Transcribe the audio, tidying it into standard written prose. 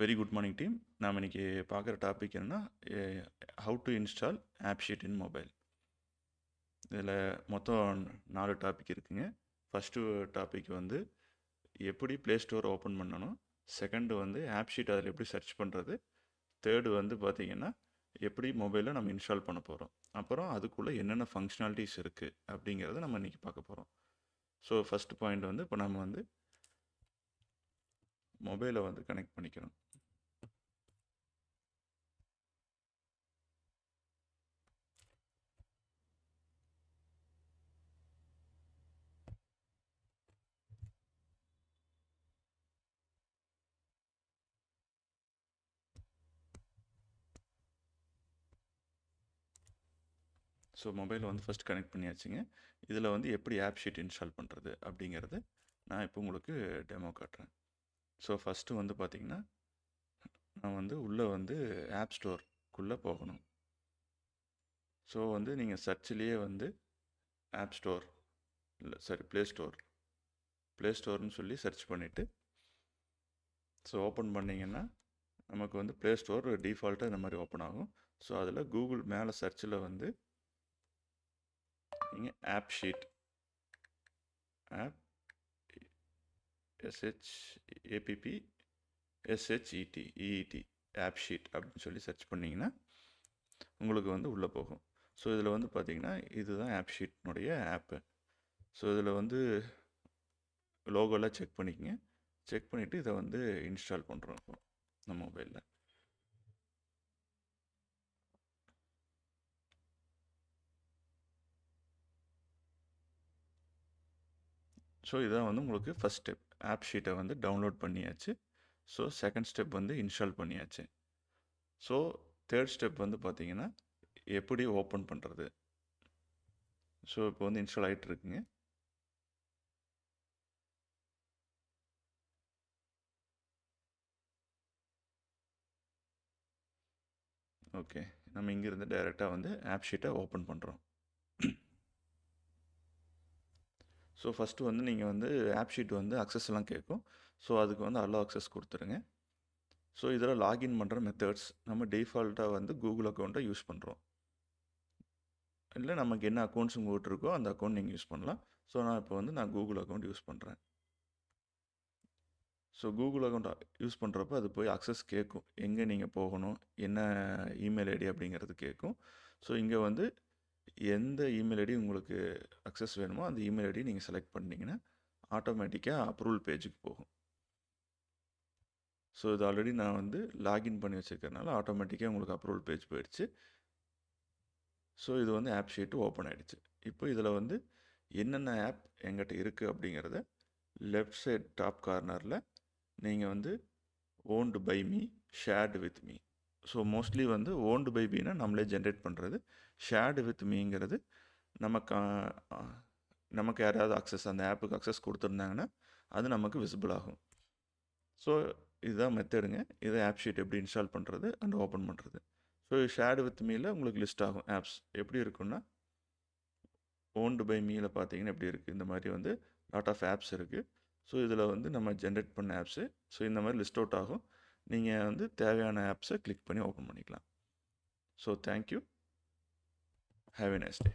Very good morning team. நாம் இன்றைக்கி பார்க்குற டாபிக் என்னென்னா how to install AppSheet in mobile. இதில் மொத்தம் 4 டாபிக் இருக்குங்க. ஃபஸ்ட்டு டாபிக் வந்து எப்படி ப்ளேஸ்டோர் ஓப்பன் பண்ணணும். செகண்டு வந்து AppSheet அதில் எப்படி சர்ச் பண்ணுறது. தேர்டு வந்து பார்த்திங்கன்னா எப்படி மொபைலில் நம்ம இன்ஸ்டால் பண்ண போகிறோம். அப்புறம் அதுக்குள்ளே என்னென்ன ஃபங்க்ஷனாலிட்டிஸ் இருக்குது அப்படிங்கிறத நம்ம இன்றைக்கி பார்க்க போகிறோம். ஸோ ஃபஸ்ட்டு பாயிண்ட் வந்து இப்போ நம்ம வந்து மொபைலை வந்து கனெக்ட் பண்ணிக்கிறோம். ஸோ மொபைலை வந்து ஃபஸ்ட் கனெக்ட் பண்ணியாச்சுங்க. இதில் வந்து எப்படி AppSheet இன்ஸ்டால் பண்ணுறது அப்படிங்கிறது நான் இப்போ உங்களுக்கு டெமோ காட்டுறேன். ஸோ ஃபஸ்ட்டு வந்து பார்த்திங்கன்னா நான் வந்து உள்ளே வந்து ஆப் ஸ்டோர்க்குள்ளே போகணும். ஸோ வந்து நீங்கள் சர்ச்சிலேயே வந்து ஆப் ஸ்டோர் இல்லை சாரி ப்ளே ஸ்டோர்னு சொல்லி சர்ச் பண்ணிவிட்டு ஸோ ஓப்பன் பண்ணிங்கன்னா நமக்கு வந்து ப்ளே ஸ்டோர் டிஃபால்ட்டாக இந்த மாதிரி ஓப்பன் ஆகும். ஸோ அதில் கூகுள் மேலே சர்ச்சில் வந்து நீங்கள் AppSheet ஆப் SHEET AppSheet அப்படின்னு சொல்லி சர்ச் பண்ணிங்கன்னா உங்களுக்கு வந்து உள்ளே போகும். ஸோ இதில் வந்து பார்த்திங்கன்னா இதுதான் AppSheetனுடைய ஆப்பு. ஸோ இதில் வந்து லோகோலாம் செக் பண்ணிக்கங்க. செக் பண்ணிவிட்டு இதை வந்து இன்ஸ்டால் பண்ணுறோம் இப்போ நம்ம மொபைலில். ஸோ இதான் வந்து உங்களுக்கு ஃபஸ்ட் ஸ்டெப். AppSheetஐ வந்து டவுன்லோட் பண்ணியாச்சு. ஸோ செகண்ட் ஸ்டெப் வந்து இன்ஸ்டால் பண்ணியாச்சு. ஸோ தேர்ட் ஸ்டெப் வந்து பார்த்திங்கன்னா எப்படி ஓப்பன் பண்ணுறது. ஸோ இப்போ வந்து இன்ஸ்டால் ஆகிட்டு இருக்குங்க. ஓகே, நம்ம இங்கேருந்து டைரெக்டாக வந்து AppSheetஐ ஓப்பன் பண்ணுறோம். ஸோ ஃபஸ்ட்டு வந்து நீங்கள் வந்து AppSheet வந்து அக்சஸ்லாம் கேட்கும். ஸோ அதுக்கு வந்து அலோ அக்சஸ் கொடுத்துருங்க. ஸோ இதில் லாகின் பண்ணுற மெத்தட்ஸ் நம்ம டிஃபால்ட்டாக வந்து கூகுள் அக்கௌண்ட்டை யூஸ் பண்ணுறோம். இல்லை நமக்கு என்ன அக்கௌண்ட்ஸ் உங்கள்கிட்ட இருக்கோ அந்த அக்கௌண்ட் நீங்கள் யூஸ் பண்ணலாம். ஸோ நான் இப்போ வந்து கூகுள் அக்கௌண்ட் யூஸ் பண்ணுறேன். ஸோ கூகுள் அக்கௌண்ட் யூஸ் பண்ணுறப்ப அது போய் அக்சஸ் கேட்கும். எங்கே நீங்கள் போகணும், என்ன இமெயில் ஐடி அப்படிங்கிறது கேட்கும். ஸோ இங்கே வந்து எந்த இமெயில் ஐடி உங்களுக்கு அக்சஸ் வேணுமோ அந்த இமெயில் ஐடி நீங்கள் செலக்ட் பண்ணிங்கன்னா ஆட்டோமேட்டிக்காக அப்ரூவல் பேஜுக்கு போகும். ஸோ இது ஆல்ரெடி நான் வந்து லாகின் பண்ணி வச்சுருக்கறனால ஆட்டோமேட்டிக்காக உங்களுக்கு அப்ரூவல் பேஜ் போயிடுச்சு. ஸோ இது வந்து AppSheet ஓப்பன் ஆகிடுச்சு. இப்போ இதில் வந்து என்னென்ன ஆப் எங்கிட்ட இருக்குது அப்படிங்கிறத லெஃப்ட் சைட் டாப் கார்னரில் நீங்கள் வந்து owned by me, shared with me. So mostly வந்து ஓன்டு பை மீனா நம்மளே ஜென்ரேட் பண்ணுறது. ஷேர்டு வித் மீங்கிறது நமக்கு யாராவது அக்சஸ் அந்த ஆப்புக்கு அக்சஸ் கொடுத்துருந்தாங்கன்னா அது நமக்கு விசிபிள் ஆகும். ஸோ இதுதான் மெத்தடுங்க. இதை AppSheet எப்படி இன்ஸ்டால் பண்ணுறது அண்ட் ஓப்பன் பண்ணுறது. ஸோ ஷேர்டு வித் மீல உங்களுக்கு லிஸ்ட் ஆகும் ஆப்ஸ். எப்படி இருக்குன்னா ஓன்டு பை மீல பார்த்தீங்கன்னா எப்படி இருக்குது, இந்த மாதிரி வந்து லாட் ஆஃப் ஆப்ஸ் இருக்குது. ஸோ இதில் வந்து நம்ம ஜென்ரேட் பண்ண ஆப்ஸு ஸோ இந்த மாதிரி லிஸ்ட் அவுட் ஆகும். நீங்கள் வந்து தேவையான ஆப்ஸை கிளிக் பண்ணி ஓப்பன் பண்ணிக்கலாம். So thank you. Have a nice day.